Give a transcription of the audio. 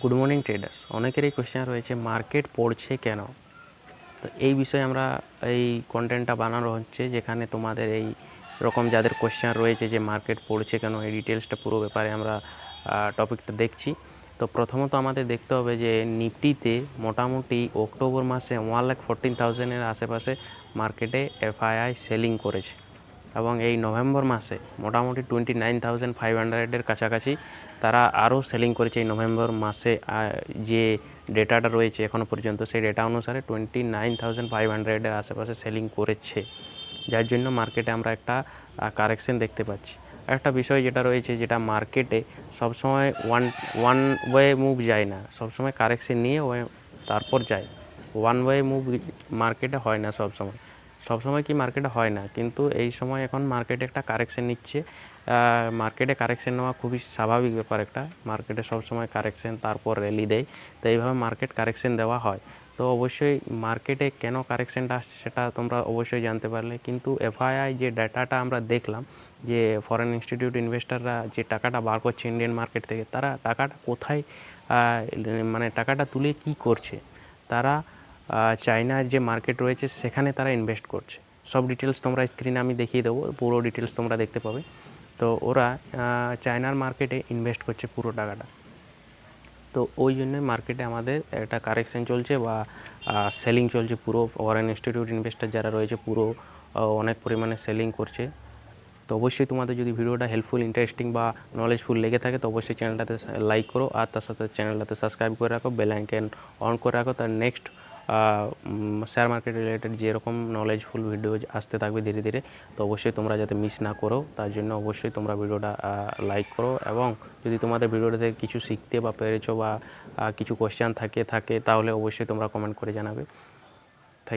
Good morning traders. অনেকেরই question রয়েছে market পড়ছে কেন। তো এই বিষয়ে আমরা এই কন্টেন্টটা বানানো হচ্ছে, যেখানে তোমাদের এই রকম যাদের কোয়েশ্চেন রয়েছে যে মার্কেট পড়ছে কেন, এই ডিটেলসটা পুরো ব্যাপারে আমরা টপিকটা দেখছি। তো প্রথমত আমাদের দেখতে হবে যে নিফটিতে মোটামুটি অক্টোবর মাসে 1,14,000-এর আশেপাশে মার্কেটে এফআইআই সেলিং করেছে, এবং এই নভেম্বর মাসে মোটামুটি 29,500-এর কাছাকাছি তারা আরও সেলিং করেছে। এই নভেম্বর মাসে যে ডেটাটা রয়েছে এখনও পর্যন্ত, সেই ডেটা অনুসারে 29,500-এর আশেপাশে সেলিং করেছে, যার জন্য মার্কেটে আমরা একটা কারেকশন দেখতে পাচ্ছি। একটা বিষয় যেটা রয়েছে, যেটা মার্কেটে সবসময় ওয়ান ওয়ে মুভ যায় না, সবসময় কারেকশন নিয়ে তারপর যায়। ওয়ান ওয়ে মুভ মার্কেটে হয় না সবসময়। সবসময় কি মার্কেটে হয় না, কিন্তু এই সময় এখন মার্কেটে একটা কারেকশন নিচ্ছে। মার্কেটে কারেকশন নেওয়া খুবই স্বাভাবিক ব্যাপার একটা। মার্কেটে সবসময় কারেকশন তারপর র্যালি দেয়, তো এইভাবে মার্কেট কারেকশন দেওয়া হয়। তো অবশ্যই মার্কেটে কেন কারেকশনটা আসছে সেটা তোমরা অবশ্যই জানতে পারলে, কিন্তু এফআইআই যে ডাটাটা আমরা দেখলাম, যে ফরেন ইনস্টিটিউট ইনভেস্টররা যে টাকাটা বার করছে ইন্ডিয়ান মার্কেট থেকে, তারা টাকাটা কোথায় মানে টাকাটা তুলে কি করছে, তারা চায়নার যে মার্কেট রয়েছে সেখানে তারা ইনভেস্ট করছে। সব ডিটেলস তোমরা স্ক্রিনে আমি দেখিয়ে দেবো, পুরো ডিটেলস তোমরা দেখতে পাবে। তো ওরা চায়নার মার্কেটে ইনভেস্ট করছে পুরো টাকাটা। তো ওই জন্য মার্কেটে আমাদের একটা কারেকশন চলছে বা সেলিং চলছে। পুরো ফরেন ইনস্টিটিউট ইনভেস্টর যারা রয়েছে পুরো অনেক পরিমাণে সেলিং করছে। তো অবশ্যই তোমাদের যদি ভিডিওটা হেল্পফুল, ইন্টারেস্টিং বা নলেজফুল লেগে থাকে তো অবশ্যই চ্যানেলটাতে লাইক করো, আর তার সাথে চ্যানেলটাতে সাবস্ক্রাইব করে রাখো, বেল আইকন অন করে রাখো। তার নেক্সট শেয়ার মার্কেট রিলেটেড যেরকম নলেজফুল ভিডিও আসতে থাকবে ধীরে ধীরে, তো অবশ্যই তোমরা যাতে মিস না করো তার জন্য অবশ্যই তোমরা ভিডিওটা লাইক করো। এবং যদি তোমাদের ভিডিওটা থেকে কিছু শিখতে বা পেরেছো বা কিছু কোয়েশ্চেন থাকে তাহলে অবশ্যই তোমরা কমেন্ট করে জানাবে।